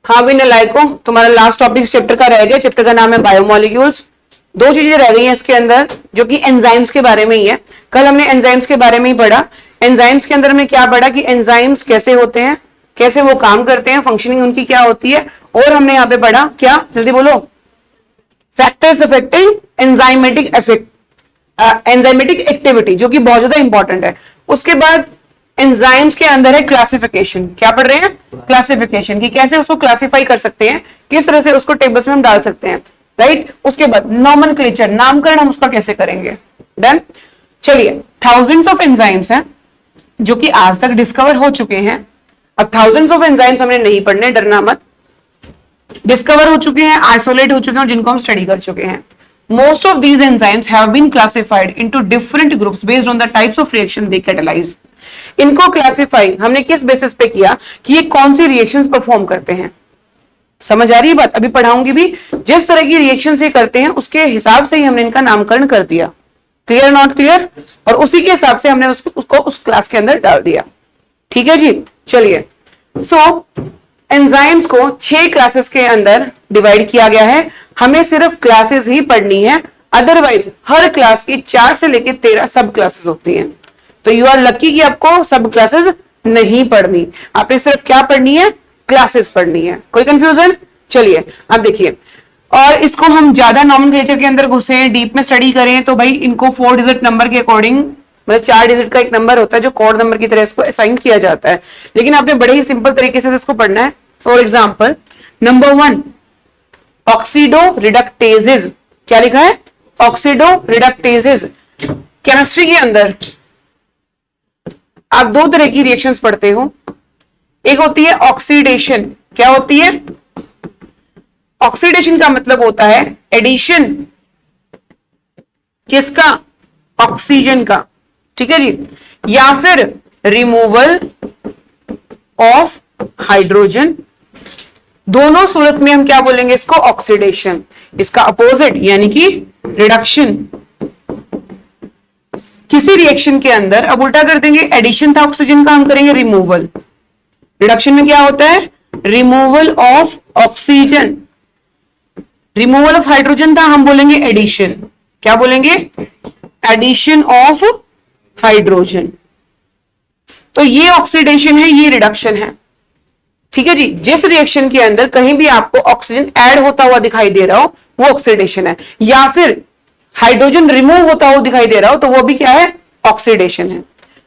हाँ भी नलायको, तुम्हारा लास्ट टॉपिक चैप्टर का रह गया। चैप्टर का नाम है बायोमोलिक्यूल्स। दो चीजें रह गई हैं इसके अंदर जो कि एंजाइम्स के बारे में ही है। कल हमने एंजाइम्स के बारे में ही पढ़ा। एंजाइम्स के अंदर हमने क्या पढ़ा कि एंजाइम्स कैसे होते हैं, कैसे वो काम करते हैं, फंक्शनिंग उनकी क्या होती है। और हमने यहाँ पे पढ़ा क्या, जल्दी बोलो, factors affecting enzymatic effect, enzymatic activity, जो कि बहुत ज्यादा इंपॉर्टेंट है। उसके बाद एंजाइम्स के अंदर है क्लासिफिकेशन। क्या पढ़ रहे हैं? क्लासिफिकेशन, कि कैसे उसको क्लासिफाई कर सकते हैं, किस तरह से उसको टेबल्स में हम डाल सकते हैं, राइट। उसके बाद नॉमेनक्लेचर, नामकरण हम उसका कैसे करेंगे। डन। चलिए, थाउजेंड्स ऑफ एंजाइम्स हैं जो कि आज तक डिस्कवर हो चुके हैं। अब थाउजेंड्स ऑफ एंजाइम्स हमने नहीं पढ़ने, डरना मत। डिस्कवर हो चुके हैं, आइसोलेट हो चुके हैं और जिनको हम स्टडी कर चुके हैं। Most of these enzymes have been classified into different groups based on the types of reaction they catalyze. इनको क्लासिफाई हमने किस बेसिस पे किया कि ये कौन सी रिएक्शंस परफॉर्म करते हैं। समझ आ रही है बात? अभी पढ़ाऊंगी भी। जिस तरह की रिएक्शंस ये करते हैं उसके हिसाब से ही हमने इनका नामकरण कर दिया। Clear not clear? और उसी के हिसाब से हमने उसको उस क्लास के अंदर डाल दिया। ठीक है जी। चलिए, सो एंजाइम्स को 6 क्लासेस के अंदर डिवाइड किया गया है। हमें सिर्फ क्लासेस ही पढ़नी है, अदरवाइज हर क्लास की 4 से लेकर 13 सब क्लासेस होती हैं। तो यू आर लकी कि आपको सब क्लासेस नहीं पढ़नी, आपने सिर्फ क्या पढ़नी है, क्लासेस पढ़नी है। कोई कंफ्यूजन? चलिए अब देखिए, और इसको हम ज्यादा नॉमेनक्लेचर के अंदर घुसे, डीप में स्टडी करें तो भाई इनको 4 डिजिट नंबर के अकॉर्डिंग, मतलब 4 डिजिट का एक नंबर होता है जो कोड नंबर की तरह इसको असाइन किया जाता है। लेकिन आपने बड़े ही सिंपल तरीके से इसको पढ़ना है। For example, number 1 oxidoreductases. क्या लिखा है? ऑक्सीडो रिडक्टेजेस। केमिस्ट्री के अंदर आप 2 तरह की रिएक्शंस पढ़ते हो। एक होती है ऑक्सीडेशन। क्या होती है? ऑक्सीडेशन का मतलब होता है एडिशन किसका? ऑक्सीजन का। ठीक है जी। या फिर रिमूवल ऑफ हाइड्रोजन। दोनों सूरत में हम क्या बोलेंगे इसको? ऑक्सीडेशन। इसका अपोजिट यानी कि रिडक्शन। किसी रिएक्शन के अंदर अब उल्टा कर देंगे, एडिशन था ऑक्सीजन का, हम करेंगे रिमूवल। रिडक्शन में क्या होता है? Removal of oxygen. Removal of hydrogen था, हम बोलेंगे एडिशन। क्या बोलेंगे? Addition of hydrogen. तो ये ऑक्सीडेशन है, ये रिडक्शन है। ठीक है जी। जिस रिएक्शन के अंदर कहीं भी आपको ऑक्सीजन ऐड होता हुआ दिखाई दे रहा हो वो ऑक्सीडेशन है, या फिर हाइड्रोजन रिमूव होता हुआ दिखाई दे रहा हो तो वो भी क्या है? ऑक्सीडेशन है।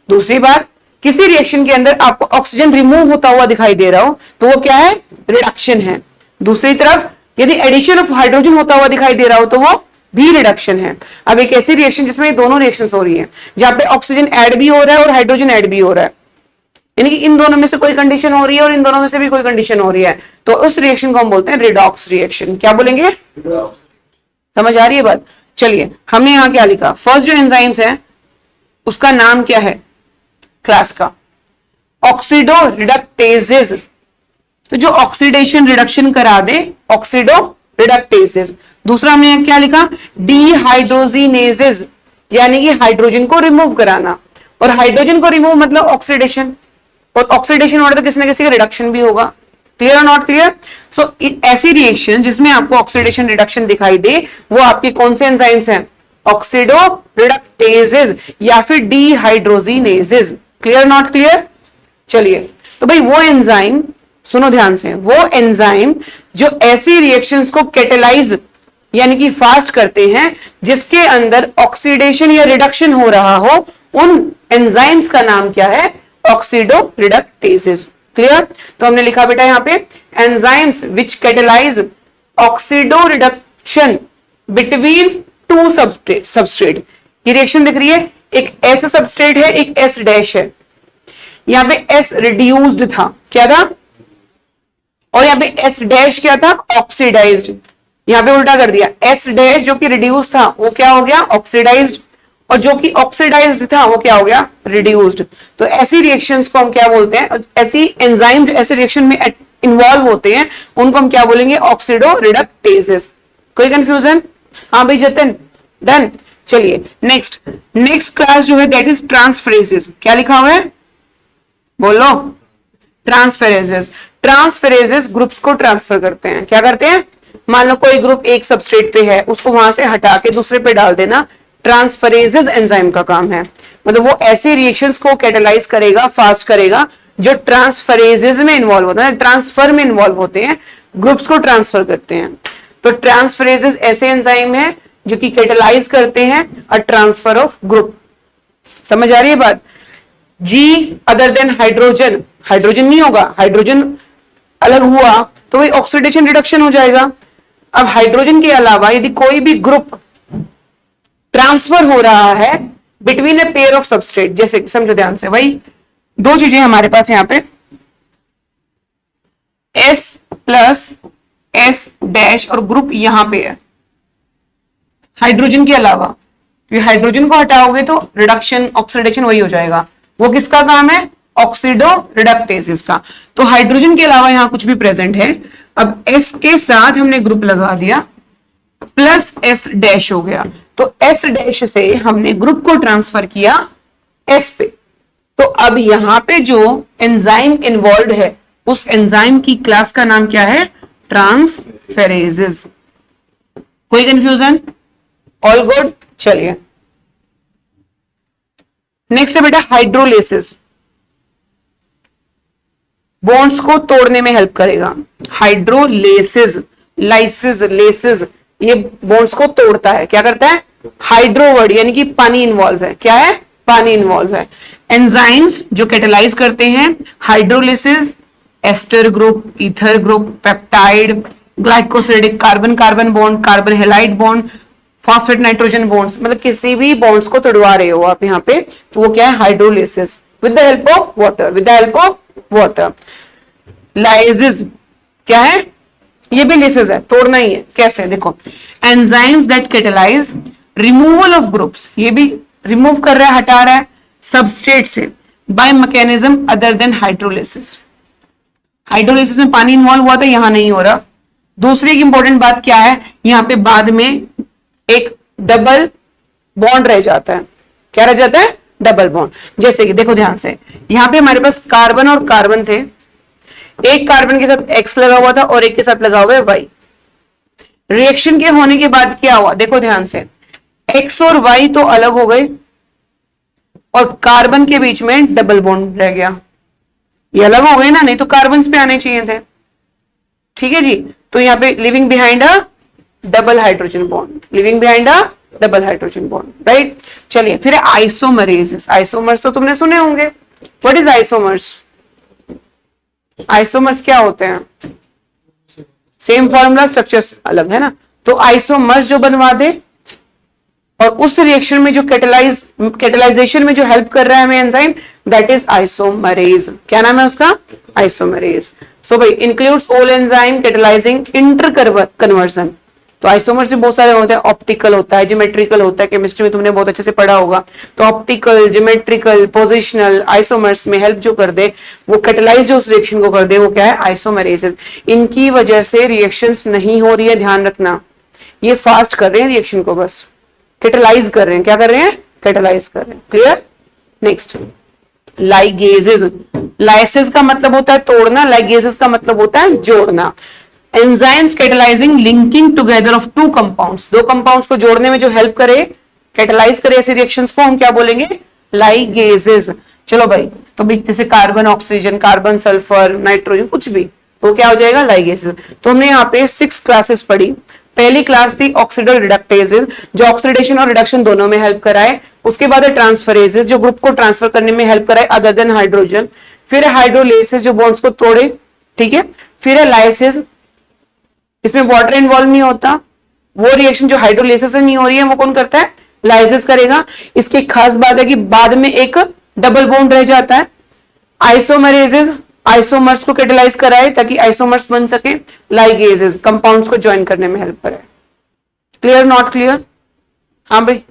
दूसरी बात, किसी रिएक्शन के अंदर आपको ऑक्सीजन रिमूव होता हुआ दिखाई दे रहा हो तो वो क्या है? रिडक्शन है। दूसरी तरफ यदि एडिशन ऑफ हाइड्रोजन होता हुआ दिखाई दे रहा हो तो वो भी रिडक्शन है। अब एक ऐसी रिएक्शन जिसमें दोनों रिएक्शंस हो रही है, जहां पे ऑक्सीजन ऐड भी हो रहा है और हाइड्रोजन ऐड भी हो रहा है, यानी कि इन दोनों में से कोई कंडीशन हो रही है और इन दोनों में से भी कोई कंडीशन हो रही है, तो उस रिएक्शन को हम बोलते हैं रिडॉक्स रिएक्शन। क्या बोलेंगे? समझ आ रही है बात? चलिए, हमने यहां क्या लिखा? फर्स्ट जो एंजाइम्स है उसका नाम क्या है क्लास का? ऑक्सीडो रिडक्टेजेस। तो जो ऑक्सीडेशन रिडक्शन करा दे, ऑक्सीडो रिडक्टेजेस। दूसरा हमने क्या लिखा? डीहाइड्रोजिनेजेस, यानी कि हाइड्रोजन को रिमूव कराना। और हाइड्रोजन को रिमूव मतलब ऑक्सीडेशन, और ऑक्सीडेशन वाले तो किसी ना किसी का रिडक्शन भी होगा। क्लियर और नॉट क्लियर? सो ऐसी रिएक्शन जिसमें आपको ऑक्सीडेशन रिडक्शन दिखाई दे वो आपके कौन से एंजाइम्स हैं? ऑक्सीडो रिडक्टेजेस या फिर डीहाइड्रोजिनेजेस। Clear not clear? चलिए, तो भाई वो एंजाइम, सुनो ध्यान से, वो एंजाइम जो ऐसी रिएक्शंस को कैटेलाइज यानी कि फास्ट करते हैं जिसके अंदर ऑक्सीडेशन या रिडक्शन हो रहा हो, उन एंजाइम्स का नाम क्या है? ऑक्सीडो रिडक्टेजेस। क्लियर? तो हमने लिखा बेटा यहां पे enzymes which catalyse oxido reduction between 2 substrate. ये रिएक्शन दिख रही है, एक एस सबस्ट्रेट है, एक एस डैश है। यहां पे एस रिड्यूस्ड था, क्या था? और यहां पे एस डैश क्या था? ऑक्सीडाइज्ड। यहां पे उल्टा कर दिया, एस डैश जो कि रिड्यूस था वो क्या हो गया? ऑक्सीडाइज्ड। और जो कि ऑक्सीडाइज्ड था वो क्या हो गया? रिड्यूस्ड। तो ऐसी रिएक्शंस को हम क्या बोलते हैं? ऐसी एंजाइम जो ऐसे रिएक्शन में इन्वॉल्व होते हैं उनको हम क्या बोलेंगे? ऑक्सीडो रिडक्टेजेस। कोई कंफ्यूजन? हाँ भाई जतन, डन। चलिए नेक्स्ट क्लास जो है दैट इज ट्रांसफरेजेस। क्या लिखा हुआ है? बोलो। ट्रांसफरेजेस। ट्रांसफेरेजेस ग्रुप्स को ट्रांसफर करते हैं। क्या करते हैं? मान लो कोई ग्रुप एक सबस्ट्रेट पे है, उसको वहां से हटा के दूसरे पे डाल देना, ट्रांसफरेजेस एंजाइम का काम है। मतलब वो ऐसे रिएक्शंस को कैटेलाइज करेगा, फास्ट करेगा, जो ट्रांसफरेजेस में इन्वॉल्व होता है, ट्रांसफर में इन्वॉल्व होते हैं, ग्रुप्स को ट्रांसफर करते हैं। तो ट्रांसफरेजेस ऐसे एंजाइम है जो कि कैटेलाइज करते हैं अ ट्रांसफर ऑफ ग्रुप। समझ आ रही है बात? जी अदर देन हाइड्रोजन, हाइड्रोजन नहीं होगा, हाइड्रोजन अलग हुआ तो वही ऑक्सीडेशन रिडक्शन हो जाएगा। अब हाइड्रोजन के अलावा यदि कोई भी ग्रुप ट्रांसफर हो रहा है between a pair of substrate, जैसे समझो ध्यान से, वही दो चीजें हमारे पास यहां पे S प्लस S डैश और ग्रुप यहां पे है हाइड्रोजन के अलावा, तो हाइड्रोजन को हटाओगे तो रिडक्शन ऑक्सीडेशन वही हो जाएगा। वो किसका काम है? ऑक्सीडो रिडक्टेसेस का। तो हाइड्रोजन के अलावा यहां कुछ भी प्रेजेंट है। अब S के साथ हमने ग्रुप लगा दिया, प्लस S डैश हो गया, तो S डैश से हमने ग्रुप को ट्रांसफर किया S पे। तो अब यहां पे जो एंजाइम इन्वॉल्व है उस एंजाइम की क्लास का नाम क्या है? ट्रांसफेरेजेस। कोई कंफ्यूजन? All good? चलिए नेक्स्ट है बेटा हाइड्रोलेसिस। बॉन्ड्स को तोड़ने में हेल्प करेगा। हाइड्रोलेसिस, लाइसिस, लेसिस, ये बॉन्ड्स को तोड़ता है। क्या करता है? हाइड्रो वर्ड यानी कि पानी इन्वॉल्व है। क्या है? पानी इन्वॉल्व है। एंजाइम्स जो कैटेलाइज करते हैं hydrolysis, ester group, ether group, peptide, glycosidic, carbon carbon bond, carbon halide bond, phosphate nitrogen bonds, मतलब किसी भी बॉन्ड्स को तोड़वा रहे हो आप यहाँ पे, तो वो क्या है? Hydrolysis with the help of water, with the help of water. Lysis क्या है? ये भी लिसिस है, तोड़ना ही है। कैसे? देखो, enzymes that catalyse removal of groups, ये भी रिमूव कर रहा है, हटा रहा है सबस्ट्रेट से by mechanism other than hydrolysis. Hydrolysis में पानी इन्वॉल्व हुआ था, यहां नहीं हो रहा। दूसरी एक इंपॉर्टेंट बात क्या है? यहां पे बाद में एक डबल बॉन्ड रह जाता है। क्या रह जाता है? Double bond. जैसे कि देखो ध्यान से, यहां पे हमारे पास कार्बन और कार्बन थे, एक कार्बन के साथ X लगा हुआ था और एक के साथ लगा हुआ है Y। रिएक्शन के होने के बाद क्या हुआ? देखो ध्यान से, X और Y तो अलग हो गए और कार्बन के बीच में डबल बॉन्ड रह गया। ये अलग हो गए ना, नहीं तो कार्बन पे आने चाहिए थे। ठीक है जी, तो यहां पे living behind a double hydrogen bond, living behind a double hydrogen bond, right. चलिए फिर आइसोमरेज। आइसोमर्स तो तुमने सुने होंगे। What is isomers? आइसोमर्स क्या होते हैं? सेम फॉर्मूला, स्ट्रक्चर अलग है ना। तो आइसोमर्स जो बनवा दे और उस रिएक्शन में जो कैटेलाइजेशन में जो हेल्प कर रहा है हमें एंजाइम, दैट इज आइसोमरेज। क्या नाम है उसका? आइसोमरेज। सो भाई includes all enzyme catalysing inter conversion. तो आइसोमर्स में बहुत सारे होते हैं, ऑप्टिकल होता है, ज्योमेट्रिकल होता है, केमिस्ट्री में तुमने बहुत अच्छे से पढ़ा होगा। तो ऑप्टिकल, ज्योमेट्रिकल, पोजिशनल, आइसोमर्स में हेल्प जो कर दे, वो कैटेलाइज जो उस रिएक्शन को कर दे, वो क्या है? आइसोमरेज। इनकी वजह से रिएक्शंस नहीं हो रही है, ध्यान रखना। ये फास्ट कर रहे हैं रिएक्शन को, बस कैटेलाइज कर रहे हैं। क्या कर रहे हैं? कैटेलाइज कर रहे हैं। क्लियर? Next, ligases. लाइसेस का मतलब होता है तोड़ना, लाइगेजेस का मतलब होता है जोड़ना। Enzymes catalysing linking together of two compounds, दो कंपाउंड्स को जोड़ने में जो हेल्प करे, कैटेलाइज करे ऐसे रिएक्शंस को हम क्या बोलेंगे? लाइगेजेस। चलो भाई, तो भी जैसे carbon oxygen, carbon sulphur, nitrogen, कुछ भी, तो क्या हो जाएगा? लाइगेजेस। तो हमने यहाँ पे 6 क्लासेस पढ़ी। पहली क्लास थी ऑक्सीडो रिडक्टेजेस, जो ऑक्सीडेशन और रिडक्शन दोनों में हेल्प कराए। उसके बाद है ट्रांसफरेजेस, जो ग्रुप को ट्रांसफर करने में हेल्प कराए अदर देन हाइड्रोजन। फिर है हाइड्रोलेसिस, जो बॉन्ड्स को तोड़े। ठीक है। फिर है लाइसिस, इसमें वाटर इन्वॉल्व नहीं होता। वो रिएक्शन जो हाइड्रोलेसिस से नहीं हो रही है, वो कौन करता है? लाइसिस करेगा। इसकी खास बात है कि बाद में एक डबल बॉन्ड रह जाता है। आइसोमरेजेस आइसोमर्स को कैटेलाइज कराए ताकि आइसोमर्स बन सके। लाइगेजेस कंपाउंड्स को ज्वाइन करने में हेल्प कराए। क्लियर? Not clear? हाँ भाई,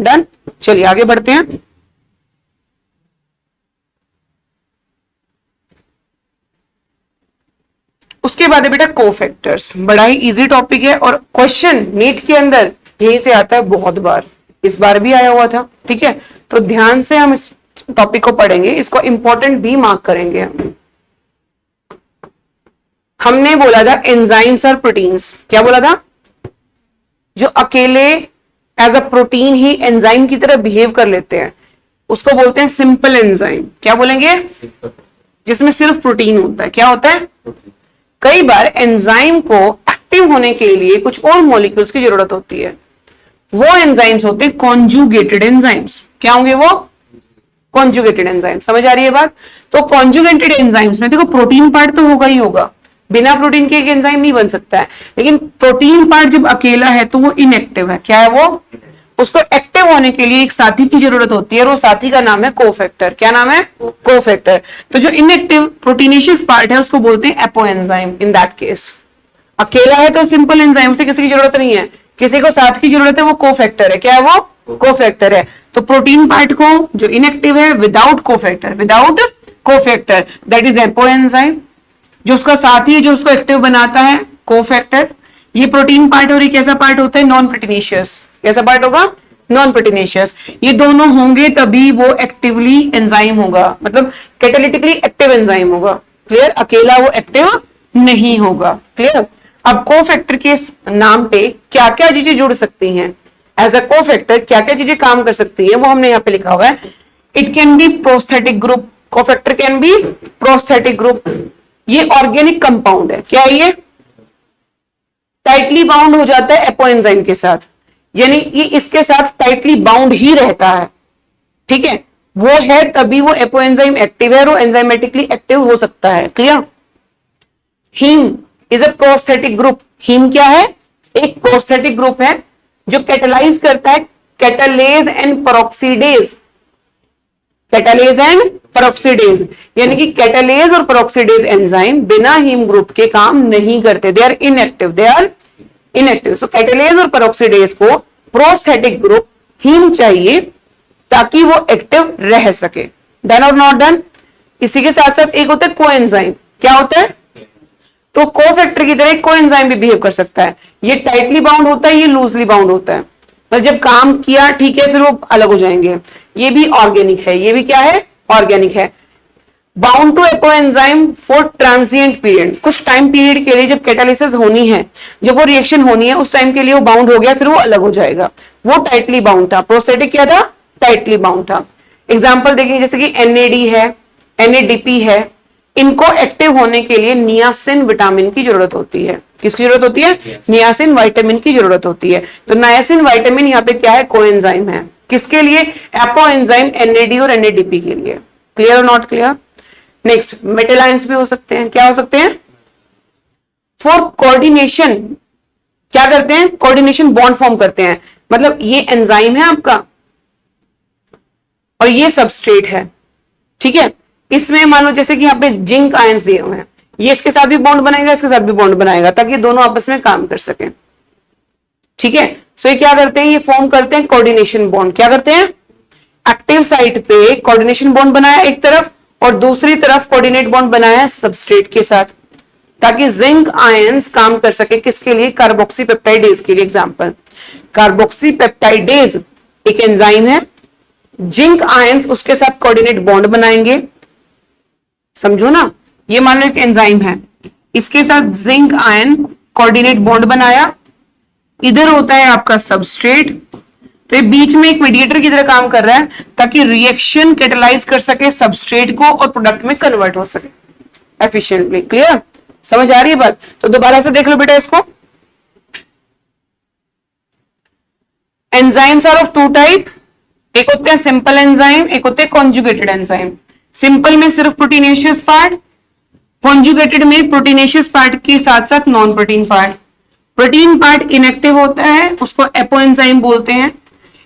डन। चलिए आगे बढ़ते हैं। उसके बाद है बेटा कोफैक्टर्स। बड़ा ही इजी टॉपिक है और क्वेश्चन नीट के अंदर यहीं से आता है बहुत बार, इस बार भी आया हुआ था। ठीक है, तो ध्यान से हम इस टॉपिक को पढ़ेंगे, इसको इंपॉर्टेंट भी मार्क करेंगे हम। हमने बोला था एंजाइम्स और प्रोटीन्स, क्या बोला था? जो अकेले एज अ प्रोटीन ही एंजाइम की तरह बिहेव कर लेते हैं उसको बोलते हैं सिंपल एंजाइम। क्या बोलेंगे? जिसमें सिर्फ प्रोटीन होता है। क्या होता है? कई बार एंजाइम को एक्टिव होने के लिए कुछ और मॉलिक्यूल्स की जरूरत होती है, वो एंजाइम्स होते हैं कॉन्जुगेटेड एंजाइम्स। क्या होंगे वो? Conjugated enzyme. समझ आ रही है बात? तो कॉन्जुगेटेड एंजाइम्स में देखो प्रोटीन पार्ट तो होगा ही होगा, बिना प्रोटीन के एक एंजाइम नहीं बन सकता है, लेकिन प्रोटीन पार्ट जब अकेला है तो वो इनएक्टिव है। क्या है वो? उसको एक्टिव होने के लिए एक साथी की जरूरत होती है और वो साथी का नाम है कोफैक्टर। क्या नाम है? कोफैक्टर। तो जो इनएक्टिव प्रोटीनेशियस पार्ट है उसको बोलते हैं एपोएंजाइम। इन दैट केस अकेला है तो सिंपल एंजाइम से किसी की जरूरत नहीं है, किसी को साथ की जरूरत है, वो कोफैक्टर है। क्या है वो? कोफैक्टर है। तो प्रोटीन पार्ट को जो इनएक्टिव है without cofactor that is apoenzyme. जो उसका साथी है जो उसको एक्टिव बनाता है कोफैक्टर। ये प्रोटीन पार्ट और ये कैसा पार्ट होता है? Non proteinaceous. कैसा पार्ट होगा? Non proteinaceous. ये दोनों होंगे तभी वो एक्टिवली एंजाइम होगा, मतलब कैटालिटिकली एक्टिव एंजाइम होगा। क्लियर? अकेला वो एक्टिव नहीं होगा। क्लियर? अब कोफैक्टर के नाम पे क्या क्या चीजें जुड़ सकती हैं, एज अ कोफैक्टर क्या क्या चीजें काम कर सकती है, वो हमने यहाँ पे लिखा हुआ है। It can be prosthetic group. Cofactor can be prosthetic group. ये ऑर्गेनिक कंपाउंड है। क्या है ये? टाइटली बाउंड हो जाता है एपोएंजाइम के साथ, यानी ये इसके साथ टाइटली बाउंड ही रहता है। ठीक है? वो है तभी वो एपोएंजाइम एक्टिव है और वो एंजाइमेटिकली एक्टिव हो सकता है। Clear? Haem is a prosthetic group. Haem क्या है? एक प्रोस्थेटिक ग्रुप है जो कैटालाइज करता है catalase and peroxidase. Catalase and peroxidase यानी कि कैटालेज और पेरोक्सीडेज एंजाइम बिना हीम ग्रुप के काम नहीं करते। They are inactive. So catalase और पेरोक्सीडेज को प्रोस्थेटिक ग्रुप हीम चाहिए ताकि वो एक्टिव रह सके। डन और नॉट डन? इसी के साथ साथ एक होता है कोएंजाइम। क्या होता है? तो कोफैक्टर की तरह कोएंजाइम भी बिहेव कर सकता है। ये टाइटली बाउंड होता है, ये लूजली बाउंड होता है। पर जब काम किया ठीक है फिर वो अलग हो जाएंगे। ये भी ऑर्गेनिक है। ये भी क्या है? ऑर्गेनिक है। Bound to apoenzyme for transient period. कुछ टाइम पीरियड के लिए जब कैटालिसिस होनी है, जब वो रिएक्शन होनी है, उस टाइम के लिए वो बाउंड हो गया, फिर वो अलग हो जाएगा। वो टाइटली बाउंड था। प्रोस्थेटिक क्या था? टाइटली बाउंड था। एग्जाम्पल देखिए, जैसे कि NAD है, NADP है, इनको एक्टिव होने के लिए नियासिन विटामिन की जरूरत होती है। किसकी जरूरत होती है? नियासिन विटामिन की जरूरत होती है। तो नियासिन विटामिन यहाँ पे क्या है? कोएंजाइम है। किसके लिए? एपोएंजाइम NAD और NADP के लिए। क्लियर और not clear? Next, metal ions भी हो सकते हैं। क्या हो सकते हैं? फॉर कोऑर्डिनेशन क्या करते हैं? कोऑर्डिनेशन बॉन्ड फॉर्म करते हैं। मतलब ये एंजाइम है आपका और ये सबस्ट्रेट है। ठीक है? इसमें मान लो जैसे कि यहाँ पे जिंक आयंस दिए हुए हैं, ये इसके साथ भी बॉन्ड बनाएगा, इसके साथ भी बॉन्ड बनाएगा, ताकि दोनों आपस में काम कर सके। ठीक है? सो ये क्या करते हैं? ये फॉर्म करते हैं कोऑर्डिनेशन बॉन्ड। क्या करते हैं? एक्टिव साइट पे कोऑर्डिनेशन बॉन्ड बनाया एक तरफ और दूसरी तरफ कोऑर्डिनेट बॉन्ड बनाया सबस्ट्रेट के साथ, ताकि जिंक आयंस काम कर सके। किसके लिए? कार्बोक्सीपेप्टाइडेज के लिए। एग्जांपल, कार्बोक्सीपेप्टाइडेज एक एंजाइम है, जिंक आयंस उसके साथ कोऑर्डिनेट बॉन्ड बनाएंगे। समझो ना, ये मान लो एक एंजाइम है, इसके साथ जिंक आयन कोऑर्डिनेट बॉन्ड बनाया, इधर होता है आपका सबस्ट्रेट, तो ये बीच में एक मीडिएटर की तरह काम कर रहा है ताकि रिएक्शन कैटालाइज कर सके सबस्ट्रेट को और प्रोडक्ट में कन्वर्ट हो सके एफिशिएंटली। क्लियर? समझ आ रही है बात? तो दोबारा से देख लो बेटा इसको। Enzymes are of two type. एक होते हैं सिंपल एंजाइम, एक होते हैं कॉन्जुगेटेड एंजाइम। सिंपल में सिर्फ प्रोटीनेशियस पार्ट, कॉन्जुगेटेड में प्रोटीनेशियस पार्ट के साथ साथ non protein part. Protein part inactive होता है, उसको एपोएंजाइम बोलते हैं।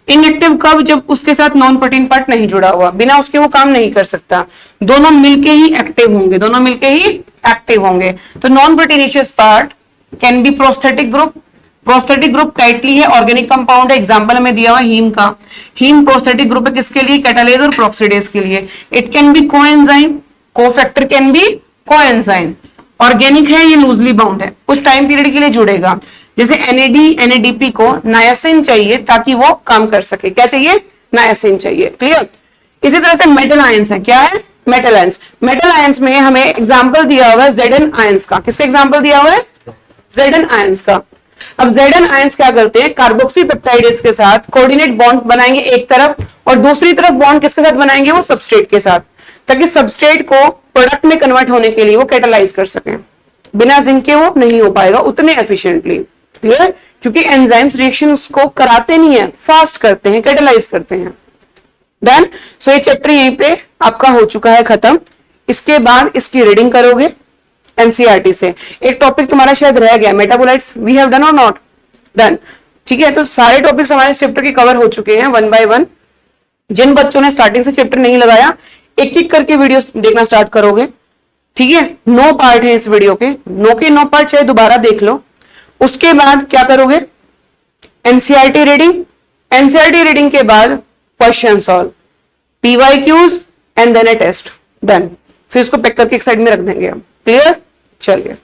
इनएक्टिव कब? जब उसके साथ नॉन प्रोटीन पार्ट नहीं जुड़ा हुआ, बिना उसके वो काम नहीं कर सकता। दोनों मिलके ही एक्टिव होंगे, दोनों मिलके ही एक्टिव होंगे। तो non proteinaceous part can be prosthetic group. Prosthetic group tightly है, ऑर्गेनिक कंपाउंड है। एग्जांपल हमें दिया हुआ हीम का। हीम प्रोस्थेटिक ग्रुप है किसके लिए? कैटालेज और पेरोक्सीडेज के लिए। It can be coenzyme, cofactor can be coenzyme. Organic है, ये लूजली बाउंड है, कुछ टाइम पीरियड के लिए जुड़ेगा। जैसे NAD NADP को नायासिन चाहिए ताकि वो काम कर सके। क्या चाहिए? नायासिन चाहिए। क्लियर? इसी तरह से मेटल आयंस है। क्या है? Metal ions. मेटल आयंस में हमें एग्जांपल दिया हुआ है Zn आयंस का। किसका एग्जांपल दिया हुआ है? Zn आयंस का। अब Zn आयंस क्या करते हैं? कार्बोक्सी पेप्टाइड्स के साथ कोऑर्डिनेट बॉन्ड बनाएंगे एक तरफ, और दूसरी तरफ बॉन्ड किसके साथ बनाएंगे? वो सबस्ट्रेट के साथ, ताकि सबस्ट्रेट को प्रोडक्ट में कन्वर्ट होने के लिए वो कैटालाइज कर सकें। बिना जिंक के वो नहीं हो पाएगा उतने एफिशिएंटली। क्लियर? क्योंकि एंजाइम्स रिएक्शंस को कराते नहीं है, फास्ट करते हैं, कैटालाइज करते हैं। डन। सो ये चैप्टर यहीं पे आपका हो चुका है खत्म। इसके बाद इसकी रीडिंग करोगे एनसीईआरटी से। एक टॉपिक तुम्हारा शायद रह गया, मेटाबोलाइट्स वी हैव डन और नॉट डन? ठीक है, तो सारे टॉपिक्स हमारे चैप्टर के कवर हो चुके हैं वन बाय वन। जिन बच्चों ने स्टार्टिंग से चैप्टर नहीं लगाया, एक एक करके वीडियो देखना स्टार्ट करोगे। ठीक है, 9 पार्ट है इस वीडियो के, 9 के 9 पार्ट चाहे दोबारा देख लो। उसके बाद क्या करोगे? NCERT reading. एनसीईआरटी रीडिंग के बाद question solve, PYQs and then a test. Done. फिर इसको पैक करके एक साइड में रख देंगे हम। क्लियर? चलिए।